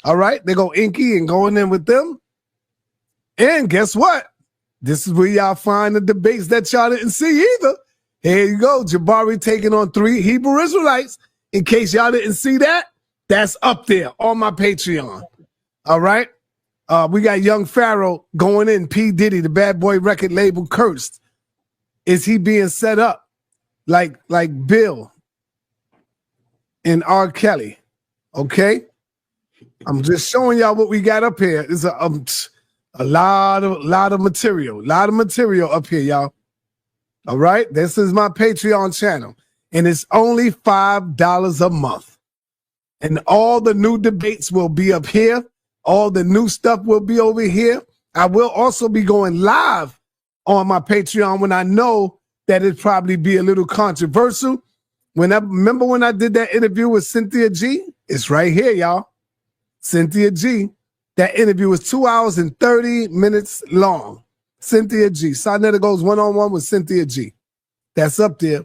All right, they go Inky and going in with them. And guess what? This is where y'all find the debates that y'all didn't see either. Here you go, Jabari taking on 3 Hebrew Israelites. In case y'all didn't see that, that's up there on my Patreon. All right, we got Young Pharaoh going in. P. Diddy, the Bad Boy record label, cursed. Is he being set up like Bill and R. Kelly? Okay, I'm just showing y'all what we got up here. It's a lot of material up here, y'all. All right, this is my Patreon channel, and it's only $5 a month. And all the new debates will be up here. All the new stuff will be over here. I will also be going live on my Patreon when I know that it'd probably be a little controversial. Remember when I did that interview with Cynthia G? It's right here, y'all. Cynthia G. That interview was 2 hours and 30 minutes long. Cynthia G. Sarnetta goes one-on-one with Cynthia G. That's up there.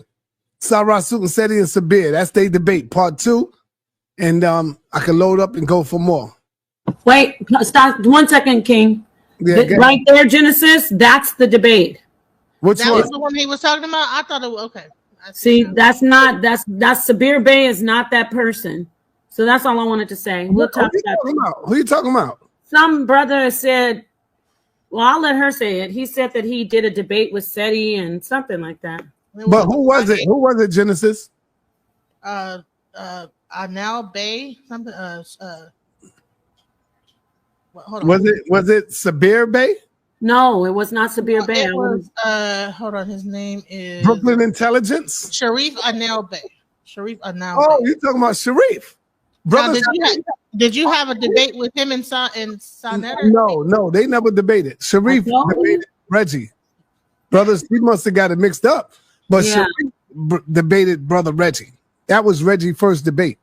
Sarah Sukaseti and Sabir. That's their debate, part 2. And I can load up and go for more. Wait, stop 1 second, King. Yeah, right there, Genesis, that's the debate. Which that one? was the one he was talking about? I thought it was okay. See, that's Sabir Bey is not that person. So that's all I wanted to say. We'll talk about. Who are you talking about? Some brother said, well, I'll let her say it. He said that he did a debate with SETI and something like that. But who was it? Who was it, Genesis? Now Bay something. Hold on. Was it Sabir Bey? No, it was not Sabir Bey. It was, hold on, his name is Brooklyn Intelligence. Sharif Anel Bey. Sharif Anel. Oh, you're talking about Sharif. Brother, did you have a debate with him and Sonetta? No, they never debated. Sharif debated Reggie. Brothers, he must have got it mixed up. But yeah. Sharif debated Brother Reggie. That was Reggie's first debate.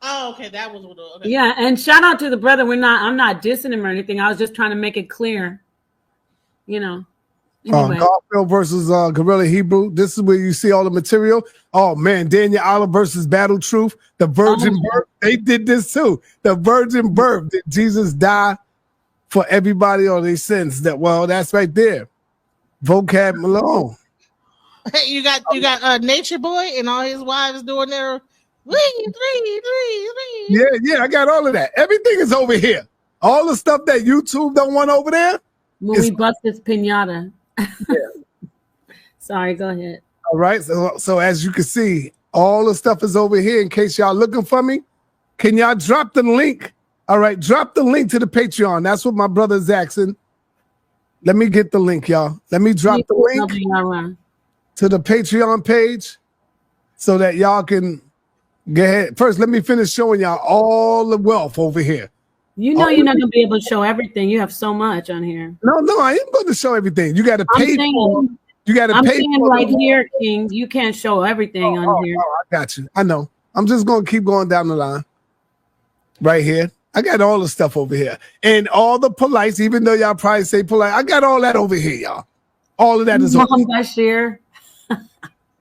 Oh, okay. That was okay. Yeah, and shout out to the brother. I'm not dissing him or anything. I was just trying to make it clear. You know. Anyway. Garfield versus Gorilla Hebrew. This is where you see all the material. Oh man, Daniel Olive versus Battle Truth. The virgin birth. They did this too. The virgin birth. Did Jesus die for everybody or their sins? That's right there. Vocab Malone. Hey, you got Nature Boy and all his wives doing their three. Yeah, I got all of that. Everything is over here. All the stuff that YouTube don't want over there. When we bust this pinata. Yeah. Sorry, go ahead. All right. So as you can see, all the stuff is over here in case y'all looking for me. Can y'all drop the link? All right, drop the link to the Patreon. That's what my brother's asking. Let me get the link, y'all. Let me drop the link to the Patreon page so that y'all can go ahead. First, let me finish showing y'all all the wealth over here. You know you're not going to be able to show everything. You have so much on here. No, I ain't going to show everything. You got to pay for it. You got to pay for right here, King. You can't show everything on here. I got you. I know. I'm just going to keep going down the line. Right here. I got all the stuff over here. And all the polites, even though y'all probably say polite, I got all that over here, y'all. All of that is over here.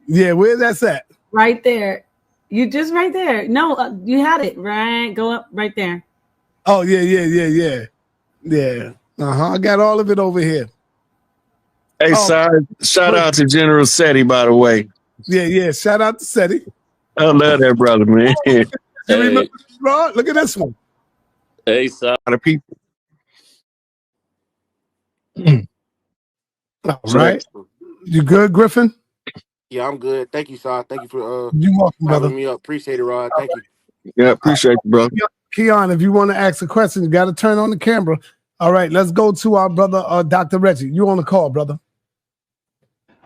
Yeah, where that's at? Right there. You just right there. No, you had it. Right. Go up right there. Oh, yeah. I got all of it over here. Hey, shout out to General SETI, by the way. Yeah. Shout out to SETI. I love that brother, man. Hey. Look at this one. Hey, son. A lot of people. All right. You good, Griffin? Yeah, I'm good. Thank you, Sir. Thank you for having me up. Appreciate it, Rod. Thank you. Yeah, appreciate you, bro. Keon, if you want to ask a question, you got to turn on the camera. All right, let's go to our brother, Dr. Reggie. You on the call, brother.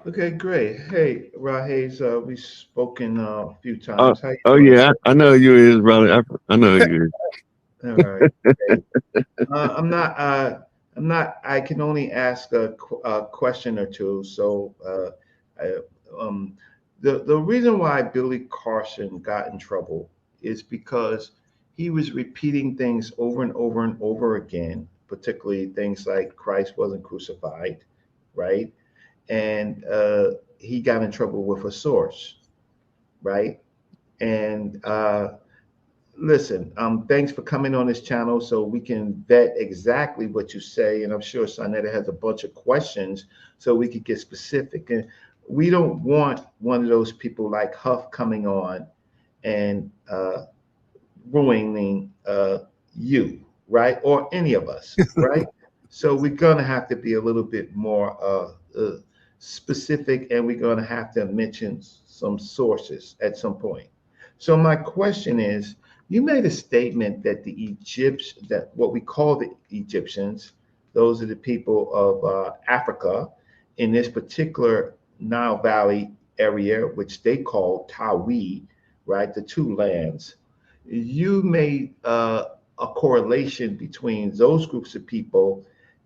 Okay, great. Hey, Rod Hayes, we've spoken a few times. Yeah, I know you is, brother. I know you is. All right. Okay. I'm not. I can only ask a question or two. So, the reason why Billy Carson got in trouble is because he was repeating things over and over and over again, particularly things like Christ wasn't crucified, right? And he got in trouble with a source, right? And listen, thanks for coming on this channel so we can vet exactly what you say. And I'm sure Sonetta has a bunch of questions so we could get specific. And we don't want one of those people like Huff coming on and ruining you, right? Or any of us, right? So we're going to have to be a little bit more specific, and we're going to have to mention some sources at some point. So my question is, you made a statement that the Egyptians, that what we call the Egyptians, those are the people of Africa in this particular Nile Valley area, which they call Tawi, right? The two lands. You made a correlation between those groups of people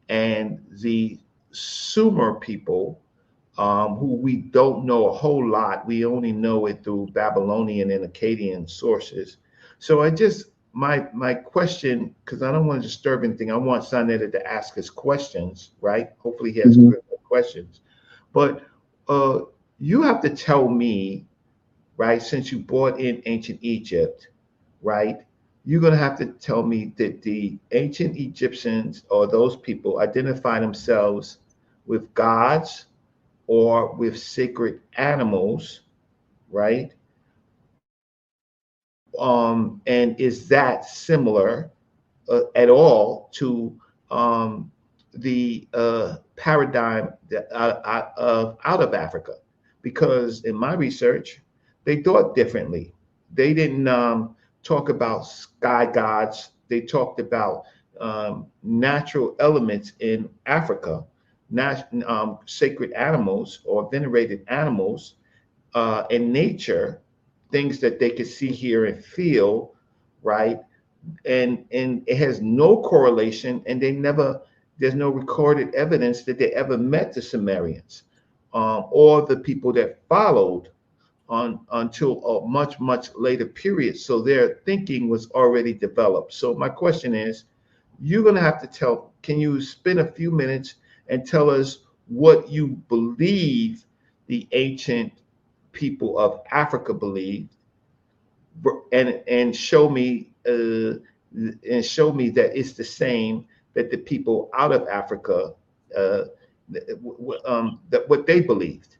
and the Sumer people, who we don't know a whole lot. We only know it through Babylonian and Akkadian sources. So my question, because I don't want to disturb anything, I want Sonetta to ask his questions, right? Hopefully he has good questions. But you have to tell me, right, since you brought in ancient Egypt, right, you're going to have to tell me that the ancient Egyptians or those people identify themselves with gods or with sacred animals, right? And is that similar at all to the paradigm that, out of Africa? Because in my research, they thought differently. They didn't talk about sky gods. They talked about natural elements in Africa, sacred animals or venerated animals in nature, things that they could see, hear, and feel, right? And it has no correlation, and there's no recorded evidence that they ever met the Sumerians or the people that followed until a much, much later period. So their thinking was already developed. So my question is, you're going to have to can you spend a few minutes and tell us what you believe the ancient people of Africa believed, and show me that it's the same that the people out of Africa, that what they believed,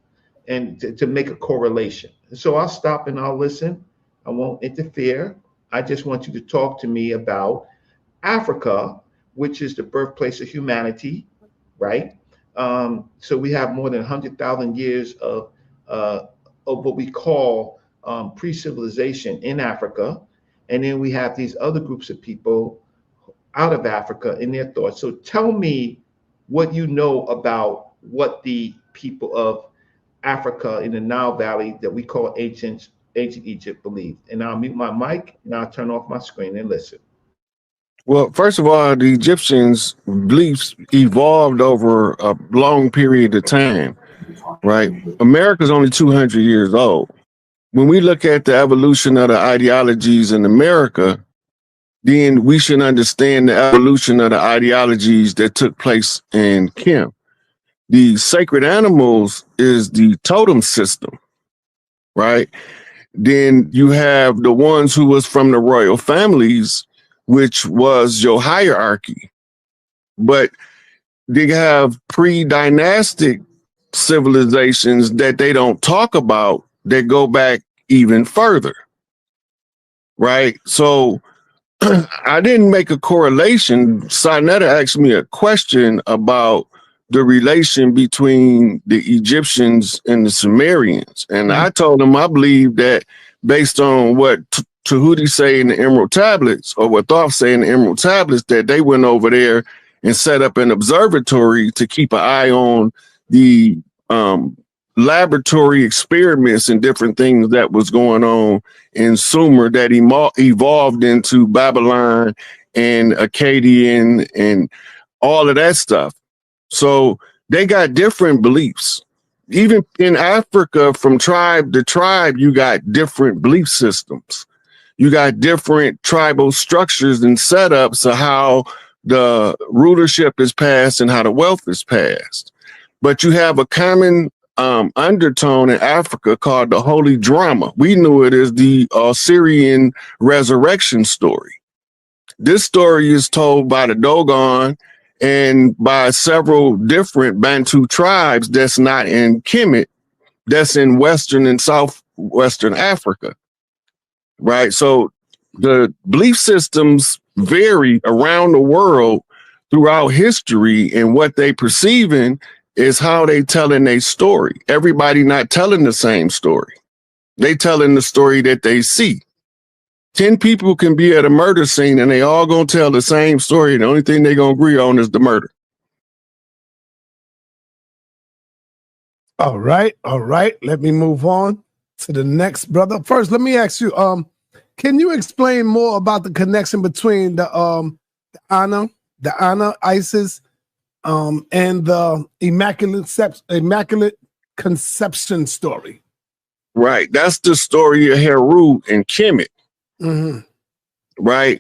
and to make a correlation. So I'll stop and I'll listen. I won't interfere. I just want you to talk to me about Africa, which is the birthplace of humanity, right? So we have more than 100,000 years of what we call pre-civilization in Africa. And then we have these other groups of people out of Africa in their thoughts. So tell me what you know about what the people of Africa in the Nile Valley that we call ancient Egypt believed. And I'll mute my mic and I'll turn off my screen and listen. Well, first of all, the Egyptians' beliefs evolved over a long period of time, right? America's only 200 years old. When we look at the evolution of the ideologies in America, then we should understand the evolution of the ideologies that took place in Kim. The sacred animals is the totem system, right? Then you have the ones who was from the royal families, which was your hierarchy. But they have pre-dynastic civilizations that they don't talk about that go back even further, right? So I didn't make a correlation. Sonetta asked me a question about the relation between the Egyptians and the Sumerians. And I told him I believe that based on what Tahuti say in the Emerald Tablets, or what Thoth say in the Emerald Tablets, that they went over there and set up an observatory to keep an eye on the laboratory experiments and different things that was going on in Sumer that evolved into Babylon and Akkadian and all of that stuff. So they got different beliefs. Even in Africa, from tribe to tribe, you got different belief systems. You got different tribal structures and setups of how the rulership is passed and how the wealth is passed. But you have a common undertone in Africa called the holy drama. We knew it as the Syrian resurrection story. This story is told by the Dogon and by several different Bantu tribes that's not in Kemet, that's in Western and Southwestern Africa, right? So the belief systems vary around the world throughout history, and what they perceiving is how they telling their story. Everybody not telling the same story. They telling the story that they see. 10 people can be at a murder scene and they all gonna tell the same story. The only thing they gonna agree on is the murder. All right, all right. Let me move on to the next brother. First, let me ask you, can you explain more about the connection between the ISIS, and the Immaculate Conception story? Right, that's the story of Heru and Kemet. Mm-hmm. Right,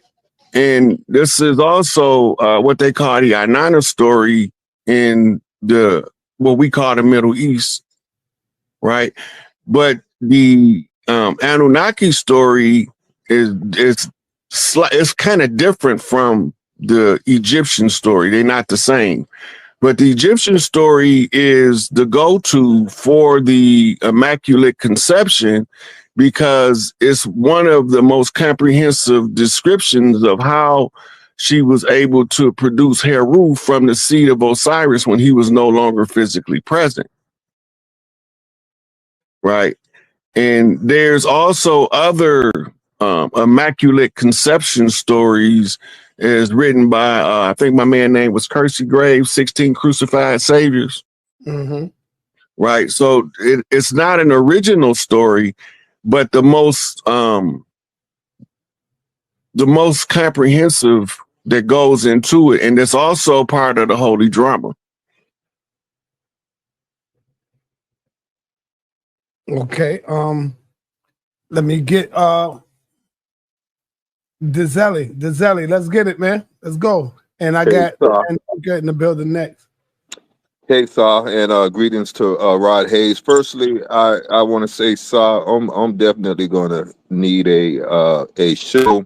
and this is also what they call the Inanna story in what we call the Middle East, right? But the Anunnaki story is kind of different from the Egyptian story. They're not the same. But the Egyptian story is the go-to for the Immaculate Conception because it's one of the most comprehensive descriptions of how she was able to produce Heru from the seed of Osiris when he was no longer physically present. Right. And there's also other Immaculate Conception stories is written by, I think my man's name was Kersey Graves, 16 Crucified Saviors. Mm-hmm. Right. So it's not an original story, but the most comprehensive that goes into it. And it's also part of the holy drama. Okay. Let me get Dizzelli. Let's get it, man. Let's go. And I got in the building next. Hey, Saw, and greetings to Rod Hayes. Firstly, I want to say, Saw, I'm definitely going to need a show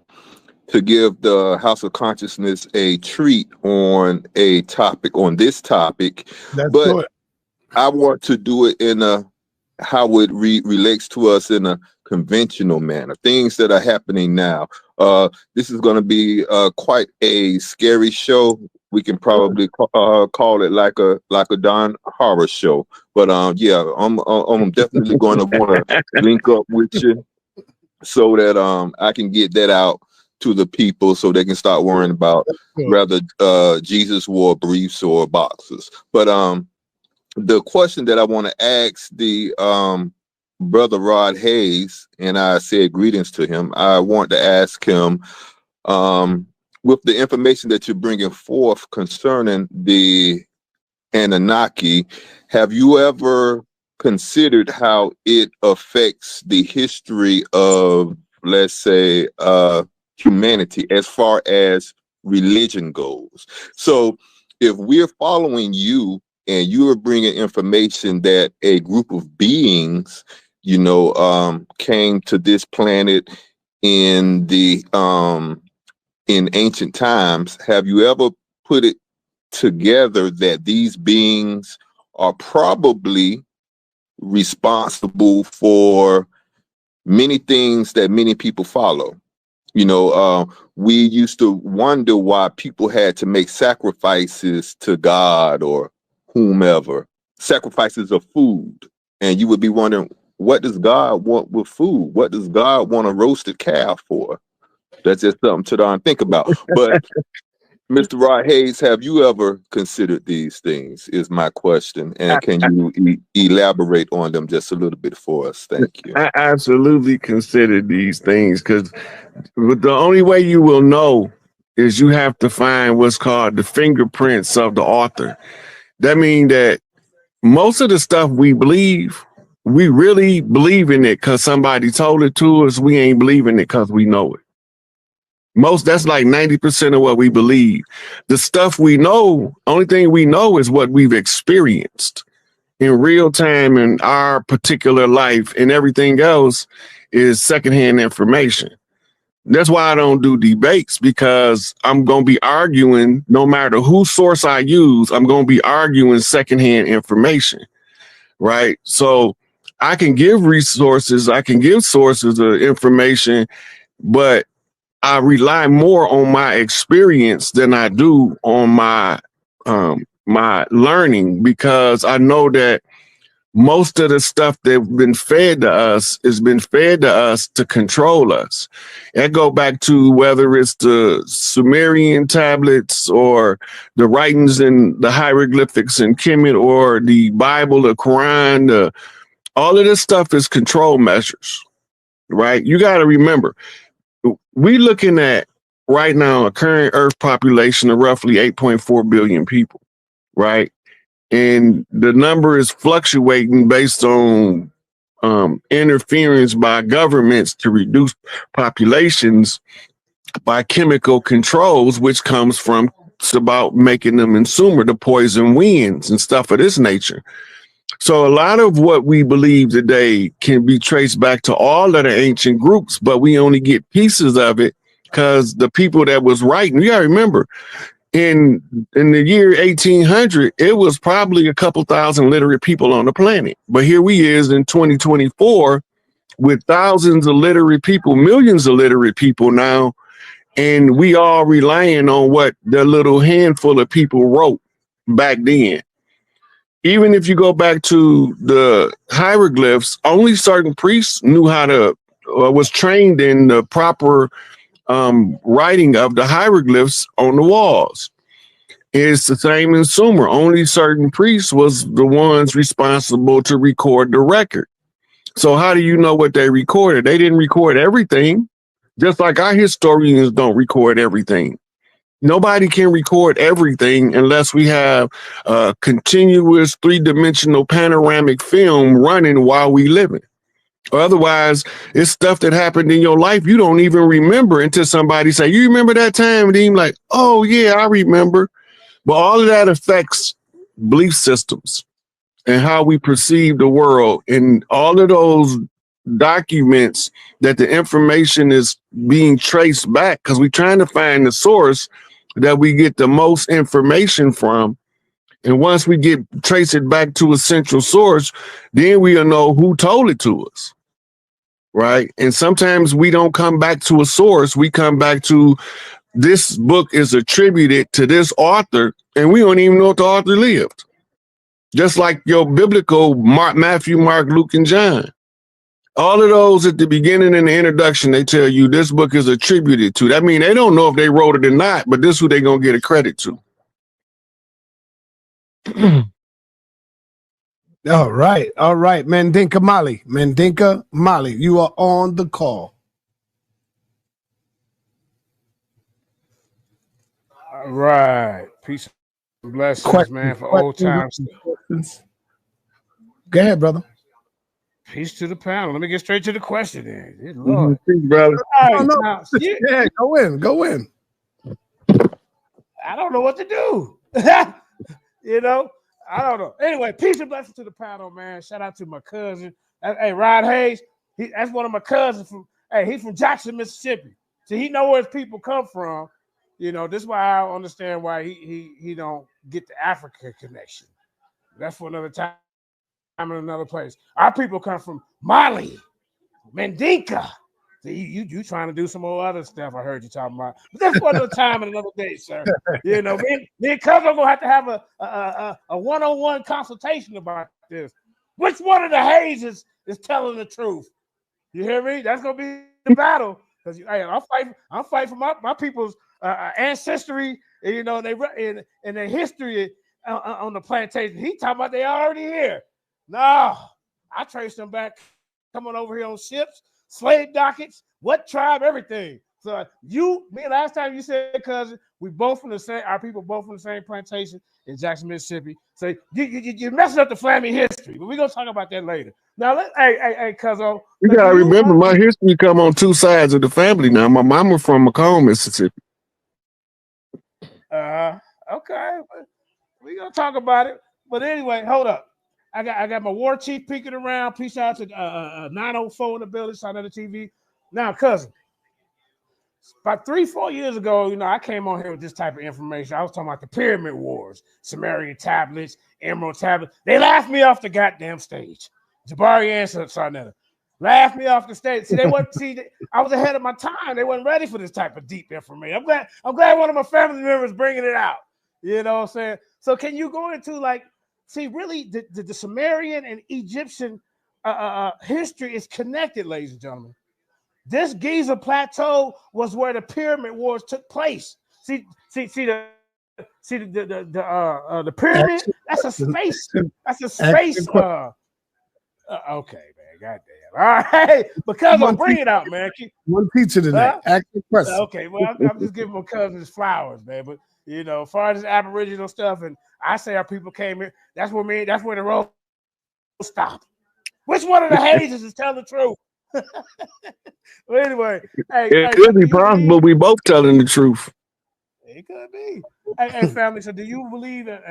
to give the House of Consciousness a treat on this topic. Let's but do it. I want to do it in how it relates to us in a conventional manner, things that are happening now. This is going to be quite a scary show. We can probably call it like a darn horror show. But yeah, I'm definitely going to want to link up with you so that I can get that out to the people so they can start worrying about whether Jesus wore briefs or boxers. But the question that I want to ask the brother Rod Hayes, and I said greetings to him, I want to ask him, with the information that you're bringing forth concerning the Anunnaki, have you ever considered how it affects the history of, let's say, humanity as far as religion goes? So if we're following you and you are bringing information that a group of beings, came to this planet in the in ancient times, have you ever put it together that these beings are probably responsible for many things that many people follow? We used to wonder why people had to make sacrifices to God or whomever, sacrifices of food. And you would be wondering, what does God want with food? What does God want a roasted calf for? That's just something to darn think about. But Mr. Rod Hayes, have you ever considered these things is my question. And can you elaborate on them just a little bit for us? Thank you. I absolutely consider these things because the only way you will know is you have to find what's called the fingerprints of the author. That means that most of the stuff we believe, we really believe in it because somebody told it to us. We ain't believing it because we know it. That's like 90% of what we believe. The stuff we know, only thing we know is what we've experienced. in real time in our particular life, and everything else is secondhand information. That's why I don't do debates, because I'm going to be arguing, no matter whose source I use, I'm going to be arguing secondhand information, right? So I can give resources, I can give sources of information, but I rely more on my experience than I do on my learning, because I know that most of the stuff that's been fed to us has been fed to us to control us. And go back to whether it's the Sumerian tablets or the writings in the hieroglyphics in Kemet or the Bible, the Quran, all of this stuff is control measures, right? You got to remember, we looking at right now a current Earth population of roughly 8.4 billion people, right? And the number is fluctuating based on interference by governments to reduce populations by chemical controls, which comes from, it's about making them consumer, the poison winds and stuff of this nature. So a lot of what we believe today can be traced back to all of the ancient groups, but we only get pieces of it because the people that was writing, you gotta remember, in the year 1800, it was probably a couple thousand literate people on the planet. But here we is in 2024 with thousands of literate people, millions of literate people now, and we all relying on what the little handful of people wrote back then. Even if you go back to the hieroglyphs, only certain priests knew how to, was trained in the proper writing of the hieroglyphs on the walls. It's the same in Sumer. Only certain priests was the ones responsible to record the record. So how do you know what they recorded? They didn't record everything, just like our historians don't record everything. Nobody can record everything unless we have a continuous three-dimensional panoramic film running while we live it. Otherwise, it's stuff that happened in your life you don't even remember until somebody say, you remember that time? And then you're like, oh yeah, I remember. But all of that affects belief systems and how we perceive the world. And all of those documents that the information is being traced back, because we're trying to find the source that we get the most information from. And once we get trace it back to a central source, then we'll know who told it to us. Right. And sometimes we don't come back to a source. We come back to this book is attributed to this author, and we don't even know if the author lived. Just like your biblical Matthew, Mark, Luke, and John. All of those at the beginning and the introduction, they tell you this book is attributed to. That means they don't know if they wrote it or not, but this is who they're going to get a credit to. All right. All right. Mandinka Mali, you are on the call. All right. Peace and blessings, man, for old times. Go ahead, brother. Peace to the panel. Let me get straight to the question then. Good Lord. Brother. All right, Yeah, go in. I don't know what to do. You know, I don't know. Anyway, peace and blessings to the panel, man. Shout out to my cousin. Hey, Rod Hayes. That's one of my cousins from. Hey, he's from Jackson, Mississippi. So he know where his people come from. You know, this is why I understand why he don't get the Africa connection. That's for another time in another place. Our people come from Mali, Mandinka. So you trying to do some more other stuff I heard you talking about. But that's for another time and another day, sir. You know, me and Cuz are gonna have a one-on-one consultation about this. Which one of the Hayes is telling the truth? You hear me? That's gonna be the battle. Because hey, I'm fighting for my people's ancestry, and, you know, and their history on the plantation. He talking about they already here. No, I traced them back, coming over here on ships, slave dockets, what tribe, everything. So last time you said, cousin, we both from the same, our people both from the same plantation in Jackson, Mississippi. So you're messing up the family history, but we're gonna talk about that later. Now, hey, Cuzzo. You gotta remember, my history come on two sides of the family now. My mama from Macomb, Mississippi. Okay, we're gonna talk about it. But anyway, hold up. I got my war chief peeking around. Peace out to 904 in the building, sign on the TV. Now, cousin, about 3-4 years ago, you know, I came on here with this type of information. I was talking about the Pyramid Wars, Sumerian tablets, Emerald tablets. They laughed me off the goddamn stage. Jabari and Sarnetta laughed me off the stage. See, I was ahead of my time. They weren't ready for this type of deep information. I'm glad one of my family members bringing it out. You know what I'm saying? So can you go into like, see, really the Sumerian and Egyptian history is connected, ladies and gentlemen. This Giza plateau was where the Pyramid Wars took place. See the pyramid. That's a space. That's a space. Okay, man. Goddamn. All right, because I'm bringing it out, man. One teacher tonight. Ask the question. Okay, well, I'm just giving my cousins flowers, man. But you know, as far as Aboriginal stuff, and I say our people came here. That's where the road stopped. Which one of the hazes is telling the truth? Well, anyway, it could be possible we both telling the truth. It could be. Hey, family. So, do you believe that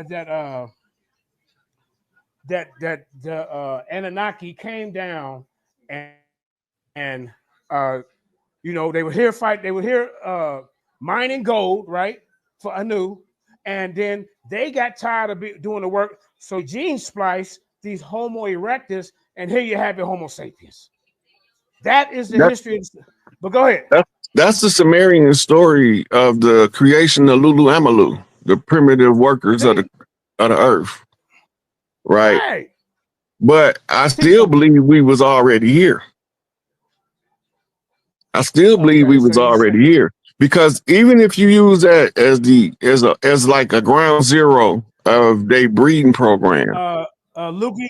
the Anunnaki came down and you know, they would here fight. They would here mining gold, right, for Anu, and then they got tired of doing the work, so gene splice these Homo erectus, and here you have your Homo sapiens. That is the history. But go ahead. That's the Sumerian story of the creation of Lulu Amalu, the primitive workers of the earth. Right. But I still believe we was already here. I still believe we was already here, because even if you use that as like a ground zero of their breeding program, Lulu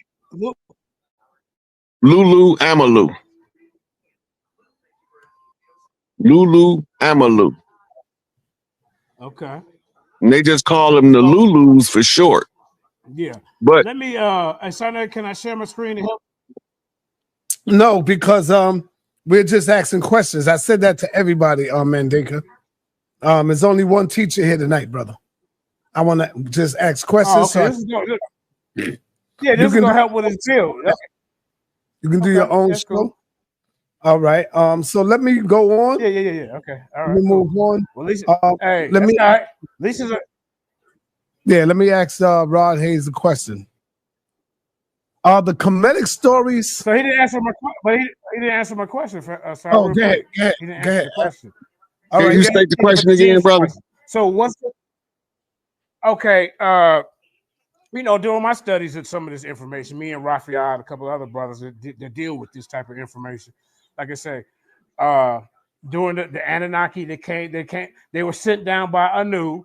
Amalu. Lulu Amalu. Okay. And they just call them the Lulus for short. Yeah. But let me Sana, can I share my screen to help? No, because we're just asking questions. I said that to everybody, Mandinka. There's only one teacher here tonight, brother. I want to just ask questions. Oh, okay. This is gonna help with his build. You can do your own show. Cool. All right. So let me go on. Yeah. Okay. All right. Let me move on. Well, Lisa, let me. Right. Lisa's. Let me ask Rod Hayes a question. The comedic stories. So he didn't answer my question. But he didn't answer my question. Go ahead. Question. All right. You state the question again, brother. So once. Okay. You know, doing my studies at some of this information, me and Raphael and a couple of other brothers that deal with this type of information. Like I say, during the Anunnaki, they were sent down by Anu.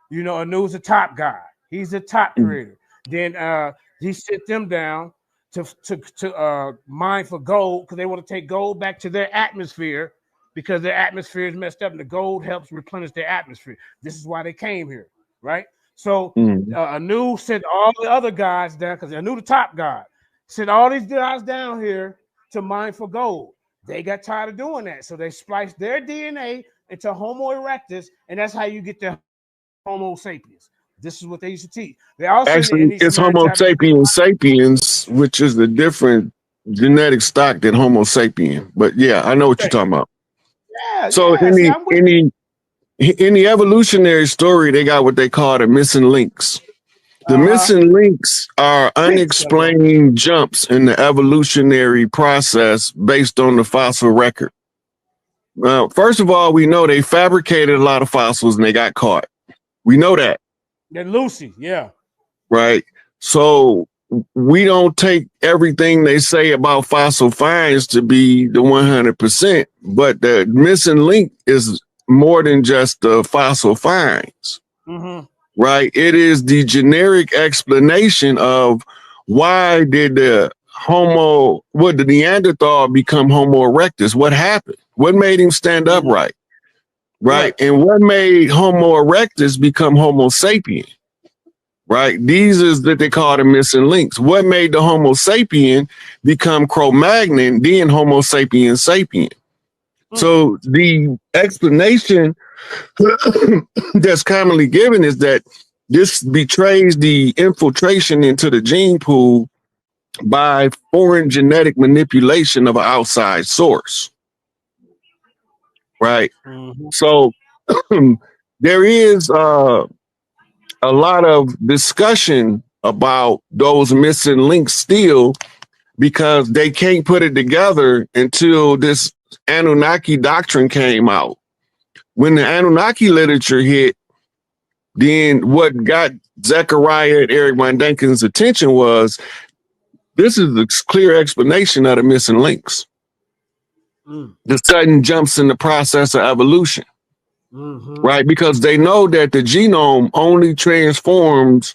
You know, Anu's the top guy. He's the top creator. Then he sent them down to mine for gold, because they want to take gold back to their atmosphere, because their atmosphere is messed up and the gold helps replenish their atmosphere. This is why they came here, right? So Anu sent all the other guys down, because Anu the top guy, sent all these guys down here to mine for gold. They got tired of doing that, so they spliced their DNA into Homo erectus, and that's how you get the Homo sapiens. This is what they used to teach. They also actually it's Homo sapiens, which is a different genetic stock than Homo sapien. But yeah, I know what you're talking about. Yeah. So in the evolutionary story, they got what they call the missing links. The missing links are unexplained jumps in the evolutionary process based on the fossil record. Well, first of all, we know they fabricated a lot of fossils and they got caught. We know that. Then Lucy, yeah. Right. So we don't take everything they say about fossil finds to be the 100%, but the missing link is more than just the fossil finds. Right. It is the generic explanation of why did the Neanderthal become Homo erectus? What happened? What made him stand upright? Right. And what made Homo erectus become Homo sapien? Right. These is that they call the missing links. What made the Homo sapien become Cro-Magnon, then Homo sapien sapien? So the explanation that's commonly given is that This betrays the infiltration into the gene pool by foreign genetic manipulation of an outside source. Right. Mhm. So there is a lot of discussion about those missing links still, because they can't put it together until this Anunnaki doctrine came out. When the Anunnaki literature hit, then what got Zechariah and Eric Von Daniken's attention was, this is a clear explanation of the missing links. The sudden jumps in the process of evolution. Right? Because they know that the genome only transforms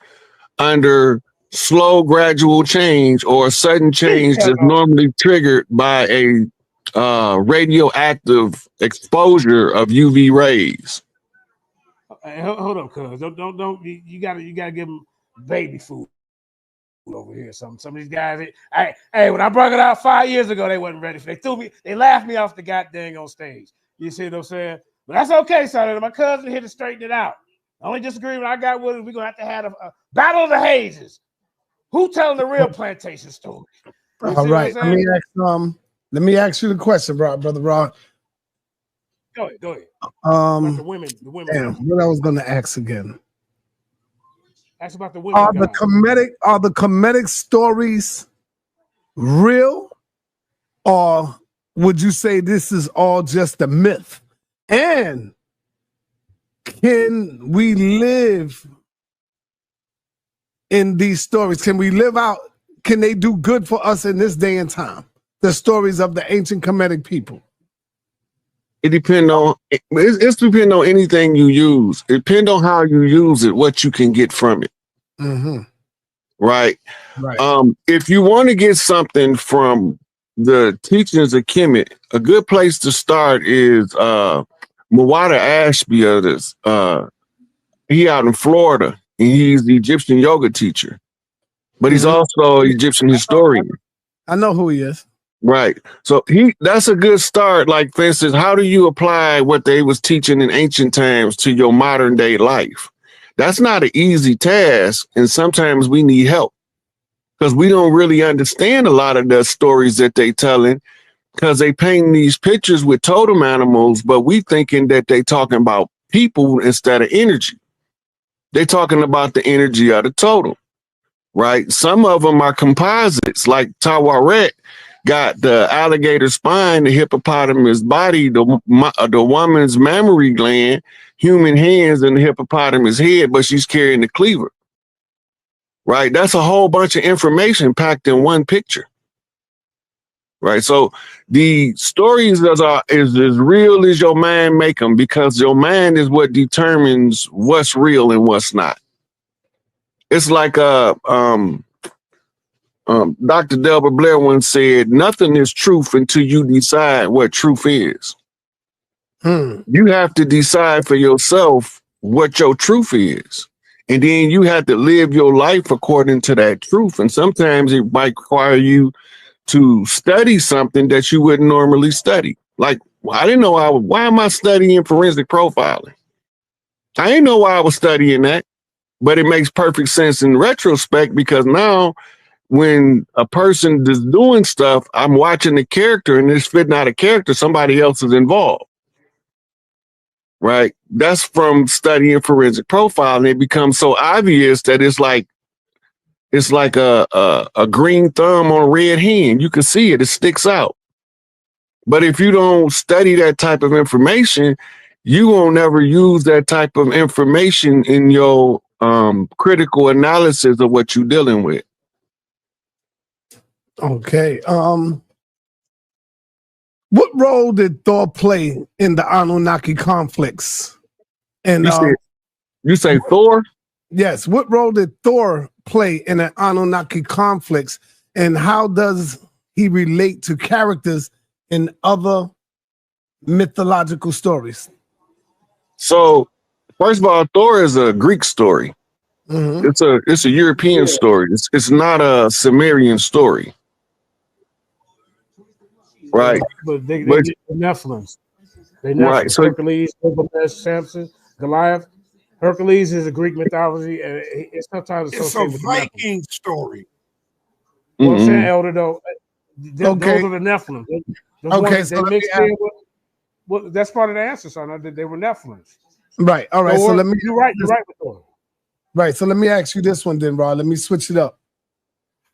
under slow, gradual change, or a sudden change that's normally triggered by a radioactive exposure of UV rays. Hey, hold up, cuz don't you gotta give them baby food over here. Some of these guys, hey, when I brought it out 5 years ago, they wasn't ready for it. They laughed me off the goddamn on stage. You see what I'm saying? But that's okay, son. My cousin here to straighten it out. The only disagreement I got with it, we're gonna have a battle of the hazes. Who telling the real plantation story? All right. Let me ask you the question, brother Rod. Go ahead. About the women. Damn, what I was gonna ask again. Ask about the women. Are the Kemetic stories real, or would you say this is all just a myth? And can we live in these stories? Can we live out? Can they do good for us in this day and time? The stories of the ancient Kemetic people. It depends on it's depend on anything you use. It depends on how you use it, what you can get from it. Right. If you want to get something from the teachings of Kemet, a good place to start is Muwada Ashby. He out in Florida, and he's the Egyptian yoga teacher, but he's also an Egyptian historian. I know who he is. Right. So that's a good start. Like, for instance, how do you apply what they was teaching in ancient times to your modern day life? That's not an easy task. And sometimes we need help because we don't really understand a lot of the stories that they telling, because they paint these pictures with totem animals, but we thinking that they talking about people instead of energy. They talking about the energy of the totem, right? Some of them are composites, like Tawaret got the alligator spine, the hippopotamus body, the woman's mammary gland, human hands, and the hippopotamus head, but she's carrying the cleaver, right? That's a whole bunch of information packed in one picture, right? So the stories is as real as your mind make them, because your mind is what determines what's real and what's not. It's like Dr. Delbert Blair once said, nothing is truth until you decide what truth is. You have to decide for yourself what your truth is. And then you have to live your life according to that truth. And sometimes it might require you to study something that you wouldn't normally study. Like, I didn't know why am I studying forensic profiling? I didn't know why I was studying that, but it makes perfect sense in retrospect, because now when a person is doing stuff, I'm watching the character and it's fitting out a character, somebody else is involved. Right? That's from studying forensic profiling. It becomes so obvious that it's like a green thumb on a red hand. You can see it, it sticks out. But if you don't study that type of information, you won't ever use that type of information in your critical analysis of what you're dealing with. Okay. What role did Thor play in the Anunnaki conflicts? And you say Thor? Yes. What role did Thor play in the Anunnaki conflicts, and how does he relate to characters in other mythological stories? So, first of all, Thor is a Greek story. It's a European story. It's not a Sumerian story. Right. But they get the Nephilims. They Nephilims. Right. So, Hercules, Gilgamesh, Samson, Goliath. Hercules is a Greek mythology, and it's sometimes It's a associated with the Nephilim. Viking story. You know what I'm saying, Elder, though? Those are the Nephilim. Those Okay, ones, so they let me mixed in with, that's part of the answer, son. They were Nephilims. Right. All right. So let me. You're right. You're right with those. Right. So let me ask you this one then, Rod. Let me switch it up.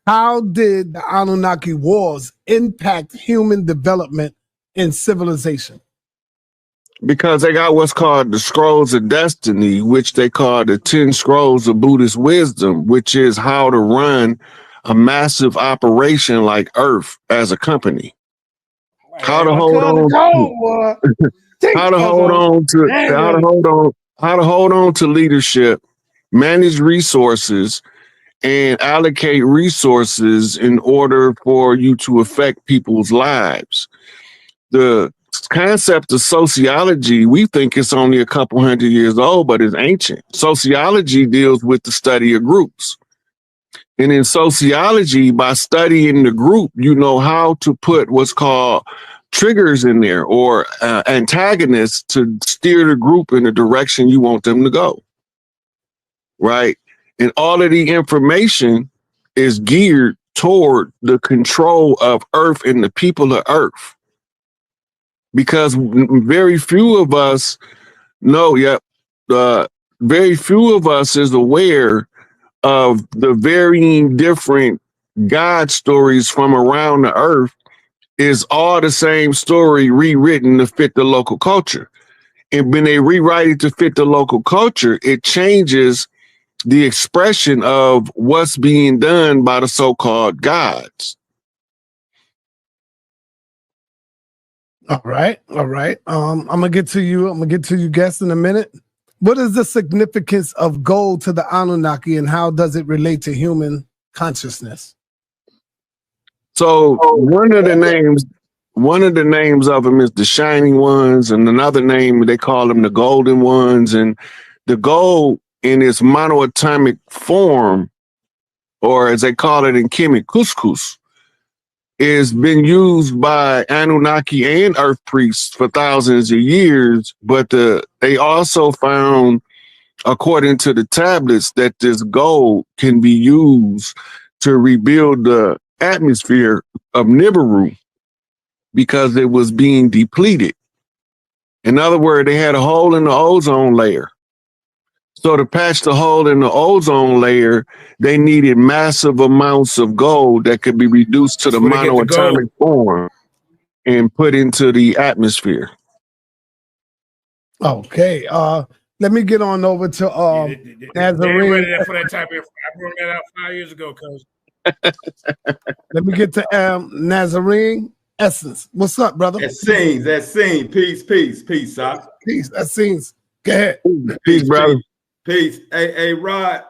How did the Anunnaki wars impact human development and civilization? Because they got what's called the scrolls of destiny, which they call the 10 scrolls of Buddhist wisdom, which is how to run a massive operation like Earth as a company. How to hold on to leadership, manage resources, and allocate resources in order for you to affect people's lives. The concept of sociology, we think it's only a couple hundred years old, but it's ancient. Sociology deals with the study of groups. And in sociology, by studying the group, you know how to put what's called triggers in there or antagonists to steer the group in the direction you want them to go. Right? And all of the information is geared toward the control of Earth and the people of Earth. Because very few of us know, very few of us is aware of the varying different God stories from around the earth. Is all the same story rewritten to fit the local culture. And when they rewrite it to fit the local culture, it changes the expression of what's being done by the so-called gods. All right. All right. I'm gonna get to you guests in a minute. What is the significance of gold to the Anunnaki and how does it relate to human consciousness? So one of the names of them is the Shining Ones, and another name they call them the Golden Ones. And the gold in its monoatomic form, or as they call it in Kemet, couscous, is been used by Anunnaki and Earth priests for thousands of years. But they also found, according to the tablets, that this gold can be used to rebuild the atmosphere of Nibiru because it was being depleted. In other words, they had a hole in the ozone layer. So to patch the hole in the ozone layer, they needed massive amounts of gold that could be reduced to the monoatomic form and put into the atmosphere. Okay. Let me get on over to Nazarene. Ready for that type of, I brought that out 5 years ago, cuz. Let me get to Nazarene Essence. What's up, brother? That scene. Peace, Sock. Peace. That scenes. Go ahead. Peace, brother. Peace. Hey, Rod,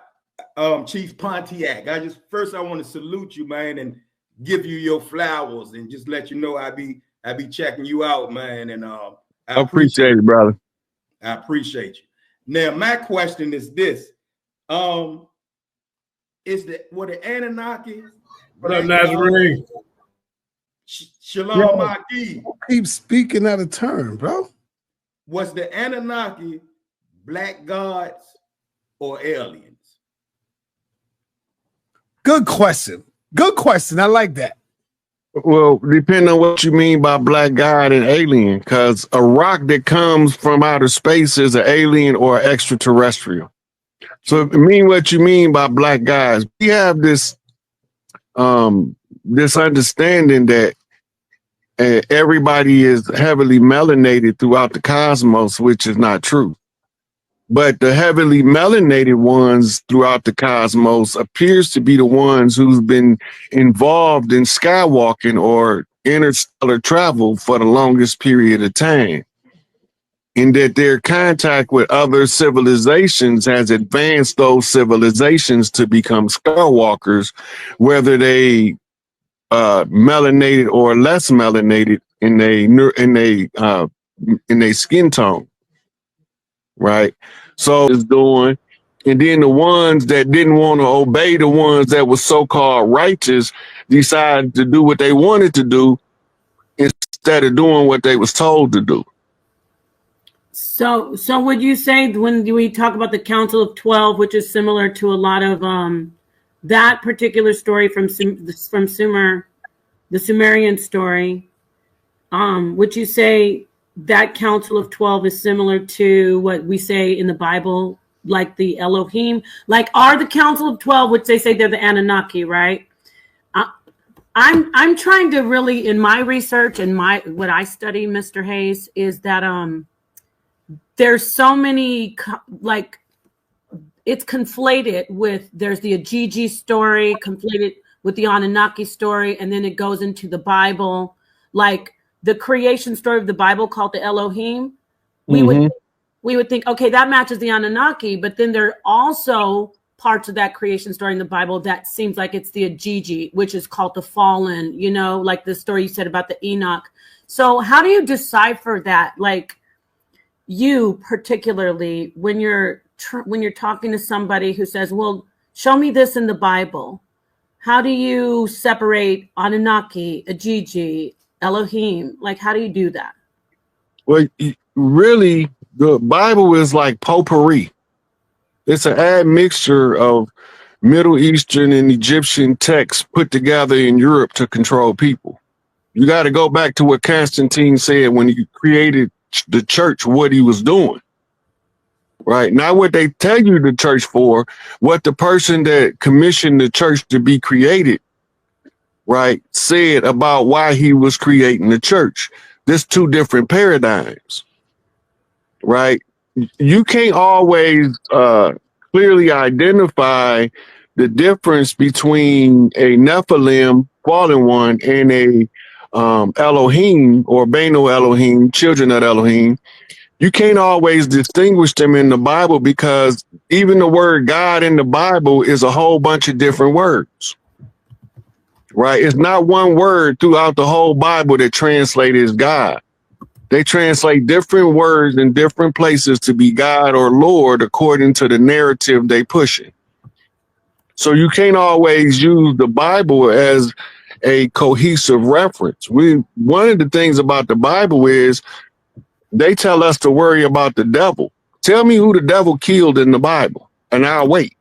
Chief Pontiac. I want to salute you, man, and give you your flowers and just let you know I be checking you out, man. And I appreciate it, brother. I appreciate you. Now, my question is this: were the Anunnaki? What up, Nazarene? Shalom, Maki. Keep speaking out of turn, bro. Was the Anunnaki black gods or aliens? Good question. Good question. I like that. Well, depending on what you mean by black god and alien, because a rock that comes from outer space is an alien or extraterrestrial. So if you mean what you mean by black guys, we have this this understanding that everybody is heavily melanated throughout the cosmos, which is not true. But the heavily melanated ones throughout the cosmos appears to be the ones who's been involved in skywalking or interstellar travel for the longest period of time. In that their contact with other civilizations has advanced those civilizations to become skywalkers, whether they melanated or less melanated in a skin tone. Right. So it's doing, and then the ones that didn't want to obey the ones that were so-called righteous decided to do what they wanted to do instead of doing what they was told to do. So would you say when we talk about the Council of 12, which is similar to a lot of that particular story from Sumer, the Sumerian story, would you say that Council of 12 is similar to what we say in the Bible, like the Elohim? Like, are the Council of 12, which they say they're the Anunnaki, right? I'm trying to really, in my research and what I study, Mr. Hayes, is that there's so many, like, it's conflated with, there's the Ajiji story conflated with the Anunnaki story, and then it goes into the Bible, like the creation story of the Bible called the Elohim. We would think, okay, that matches the Anunnaki, but then there are also parts of that creation story in the Bible that seems like it's the Ajiji, which is called the fallen, you know, like the story you said about the Enoch. So how do you decipher that? Like, you particularly, when you're talking to somebody who says, well, show me this in the Bible, how do you separate Anunnaki, Ajiji, Elohim? Like, how do you do that? Well, really, the Bible is like potpourri. It's an admixture of Middle Eastern and Egyptian texts put together in Europe to control people. You got to go back to what Constantine said when he created the church, what he was doing. Right? Not what they tell you the church for, what the person that commissioned the church to be created, right, said about why he was creating the church. There's two different paradigms, right? You can't always clearly identify the difference between a Nephilim, fallen one, and a Elohim or Beno Elohim, children of Elohim. You can't always distinguish them in the Bible because even the word God in the Bible is a whole bunch of different words, right? It's not one word throughout the whole Bible that translated as God. They translate different words in different places to be God or Lord according to the narrative they pushing. So you can't always use the Bible as a cohesive reference. One of the things about the Bible is they tell us to worry about the devil. Tell me who the devil killed in the Bible, and I'll wait.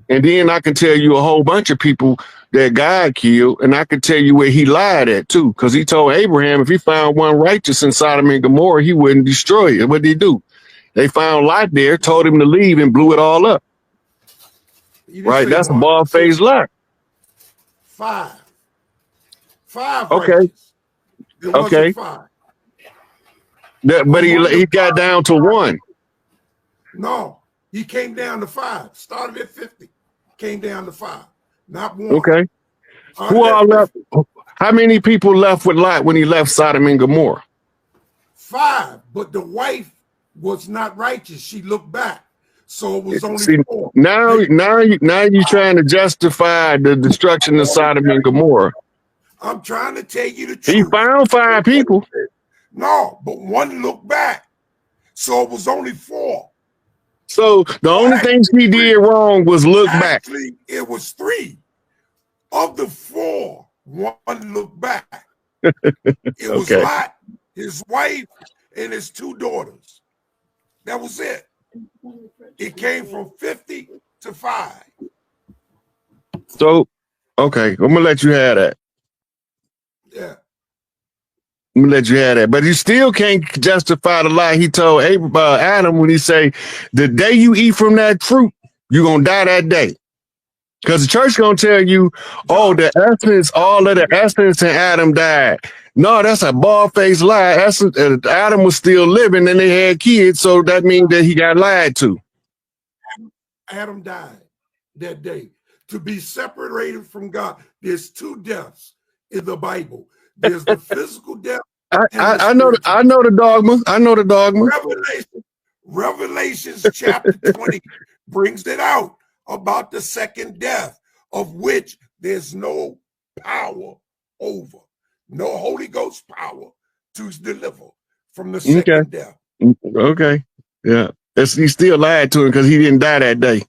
And then I can tell you a whole bunch of people that God killed, and I can tell you where he lied at too, because he told Abraham if he found one righteous in Sodom and Gomorrah, he wouldn't destroy it. What did he do? They found Lot there, told him to leave, and blew it all up. Right? That's a bald-faced lie. Five. Okay. Righteous. It wasn't okay. Five. But he got down to one. No, he came down to 5. Started at 50. Came down to 5. Not one. Okay. Who all left? How many people left with Lot when he left Sodom and Gomorrah? 5, but the wife was not righteous. She looked back. So it was only 4. Now you're trying to justify the destruction of Sodom and Gomorrah. I'm trying to tell you the truth. He found 5 people. No, but one looked back. So it was only 4. So the only things he did wrong was look back. Actually, it was 3. Of the 4, one looked back. It was Lot, his wife, and his 2 daughters. That was it. It came from 50 to 5. So, okay, I'm gonna let you have that. Yeah. I'm gonna let you have that, but you still can't justify the lie he told Adam when he say, "The day you eat from that fruit, you're gonna die that day." Because the church gonna tell you, "Oh, the essence, all of the essence in Adam died." No, that's a bald-faced lie. Adam was still living, and they had kids, so that means that he got lied to. Adam died that day. To be separated from God, there's 2 deaths in the Bible. There's the physical death. I know the dogma. I know the dogma. Revelations chapter 20 brings it out about the second death, of which there's no power over, no Holy Ghost power to deliver from the second death. Okay, yeah. He still lied to him because he didn't die that day.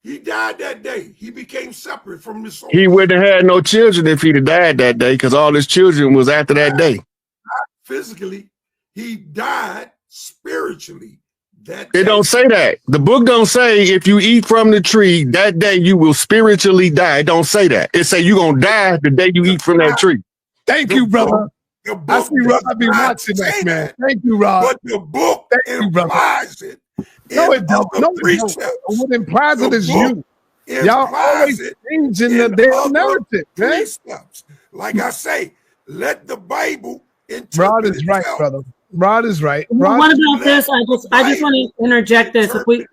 He died that day. He became separate from the soul. He wouldn't have had no children if he'd have died that day, because all his children was after that day. Not physically. he died spiritually that It day. don't say that. Spiritually that It day. don't say that. The book don't say if you eat from the tree that day you will spiritually die. It don't say that. It say you gonna die the day you eat from that tree. Thank you, brother. The I book see Rod does be not watching that, say man. that, Thank you, Rod. but the book Thank you, brother. implies it. No, in it don't. other No, it don't. precepts. What implies The it is book you. Y'all always implies it changing the in damn other narrative, man. precepts. Like I say, let the Bible Rod interpret is right, itself. brother. Rod is right. Well, Rod what is about this? I just want to interject this. If we,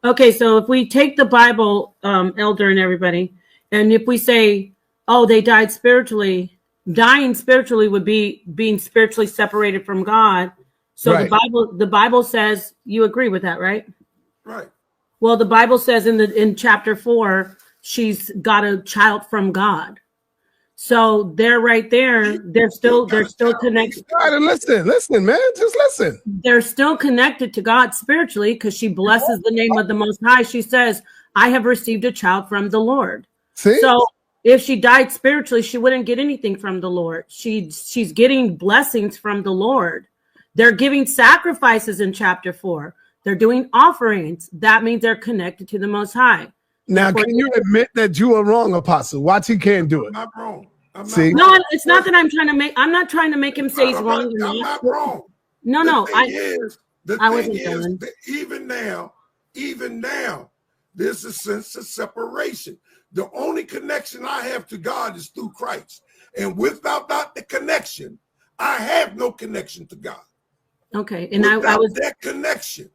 okay, so if we take the Bible, Elder and everybody, and if we say, oh, they died spiritually, dying spiritually would be being spiritually separated from God. So Right. the Bible says, you agree with that, right? Right. Well, the Bible says in chapter 4, she's got a child from God. So they're right there. They're still connected. Listen, man. Just listen. They're still connected to God spiritually because she blesses the name of the Most High. She says, I have received a child from the Lord. See? So if she died spiritually, she wouldn't get anything from the Lord. She's getting blessings from the Lord. They're giving sacrifices in chapter 4. They're doing offerings. That means they're connected to the Most High. Now, can you admit that you are wrong, Apostle? Watch, he can't do it. I'm not wrong. See? No, it's not that I'm not trying to make him say he's wrong. I'm not wrong. No, The thing is, done. that even now, there's a sense of separation. The only connection I have to God is through Christ. And without the connection, I have no connection to God. Okay. And without I was that connection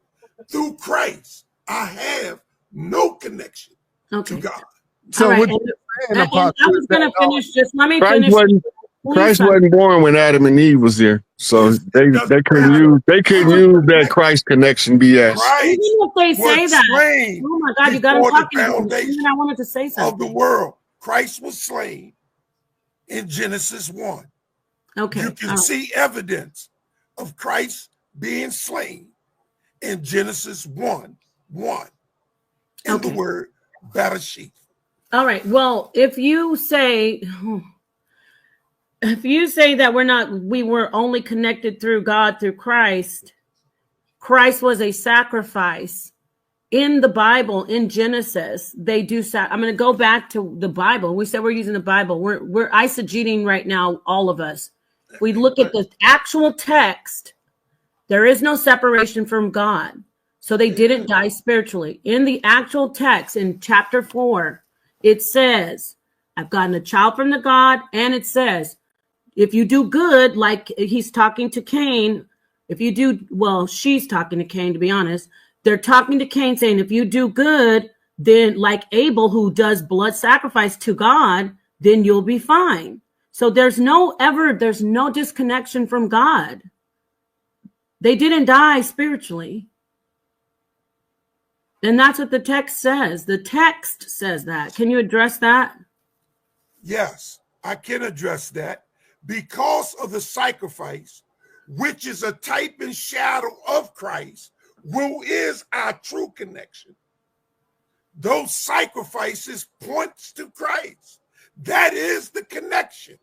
through Christ, I have no connection to God. So right, what and- you're saying, and Apostle, I was going to finish. Just let me Christ finish. wasn't, Please, Christ son. wasn't born when Adam and Eve was there, so they couldn't use that Christ connection BS. Even if they say was that, slain oh my God, you got him before the talking. And foundation I wanted to say of something. the world. Christ was slain in Genesis 1. Okay, You can see evidence of Christ being slain in Genesis 1:1 in the word Bereshith. All right. Well, if you say that we were only connected through God through Christ, Christ was a sacrifice in the Bible. In Genesis, they do. I'm going to go back to the Bible. We said we're using the Bible. We're eisegeting right now, all of us. We look at the actual text. There is no separation from God. So they didn't die spiritually. In the actual text in chapter 4, it says, I've gotten a child from the God. And it says, if you do good, like he's talking to Cain, she's talking to Cain, to be honest. They're talking to Cain saying, if you do good, then like Abel, who does blood sacrifice to God, then you'll be fine. So there's no disconnection from God. They didn't die spiritually. And that's what the text says. The text says that. Can you address that? Yes, I can address that. Because of the sacrifice, which is a type and shadow of Christ, who is our true connection. Those sacrifices points to Christ. That is the connection.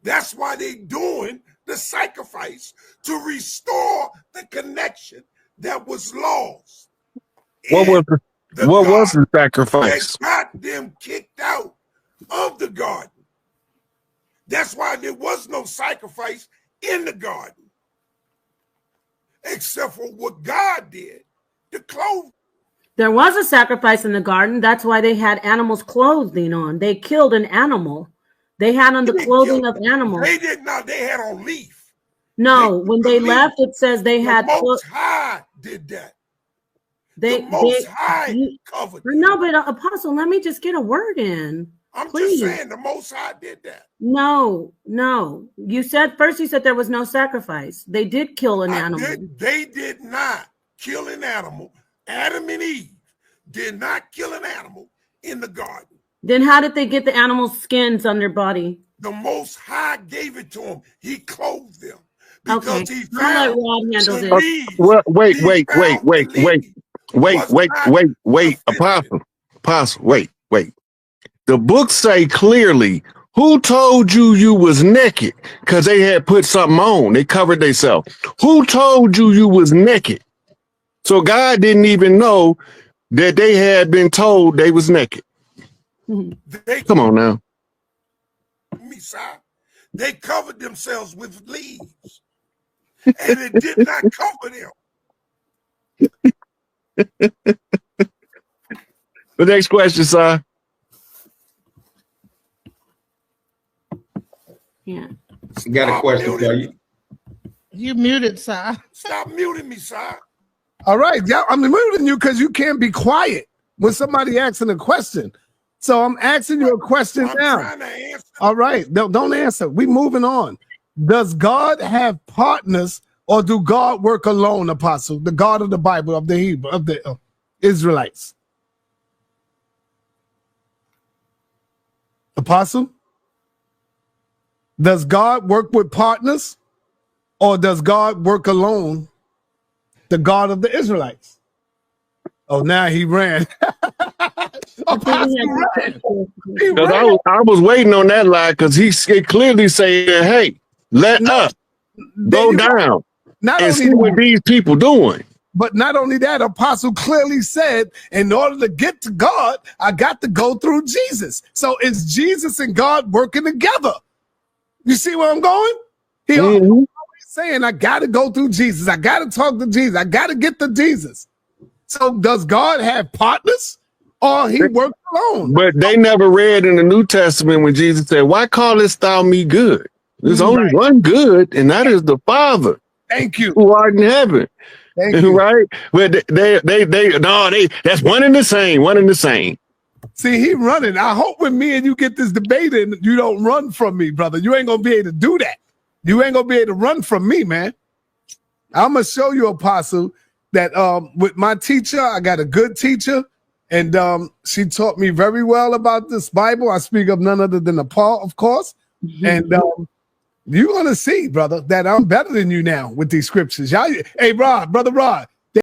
That's why they're doing the sacrifice, to restore the connection that was lost. What was the sacrifice? That got them kicked out of the garden. That's why there was no sacrifice in the garden, except for what God did to clothe. There was a sacrifice in the garden. That's why they had animals' clothing on. They killed an animal. They had on the clothing of animals. They did not. They had on leaf. No, when they left, it says they had. The Most High did that. The Most High covered. No, but Apostle, let me just get a word in. I'm Please. just saying the Most High did that. No. You said there was no sacrifice. They did kill an animal. They did not kill an animal. Adam and Eve did not kill an animal in the garden. Then how did they get the animal's skins on their body? The Most High gave it to them. He clothed them. Because he I'll let found Rod handle the this. leaves. Well, wait, Apostle, wait. The books say clearly Who told you you was naked? Because they had put something on. They covered themselves. Who told you you was naked? So God didn't even know that they had been told they was naked. Come on now. They covered themselves with leaves, and it did not cover them. The next question, sir. Yeah. Got a question for you. You muted, sir. Stop muting me, sir. All right, yeah, I'm muting you because you can't be quiet when somebody asking a question. So I'm asking you a question now. Trying to answer. All right, no, don't answer. We moving on. Does God have partners, or do God work alone, Apostle? The God of the Bible, of the Hebrew, of the Israelites. Apostle? Does God work with partners, or does God work alone? The God of the Israelites. Oh, now he ran. Apostle ran. He ran. I was waiting on that line because he clearly saying, hey, let us go down and see what these people doing. But not only that, Apostle clearly said, in order to get to God, I got to go through Jesus. So it's Jesus and God working together. You see where I'm going? He always saying, I got to go through Jesus. I got to talk to Jesus. I got to get to Jesus. So does God have partners, or he works alone? But they never read in the New Testament when Jesus said, why callest thou me good? There's only one good, and that is the Father. Thank you. Who art in heaven. Thank you. Right? But that's one and the same, one and the same. See, he running. I hope when me and you get this debate in, you don't run from me, brother. You ain't gonna be able to do that. You ain't gonna be able to run from me, man. I'm gonna show you, Apostle, that with my teacher, I got a good teacher, and she taught me very well about this Bible. I speak of none other than Paul, of course. And you're gonna see, brother, that I'm better than you now with these scriptures. Y'all, hey, Brother Rod,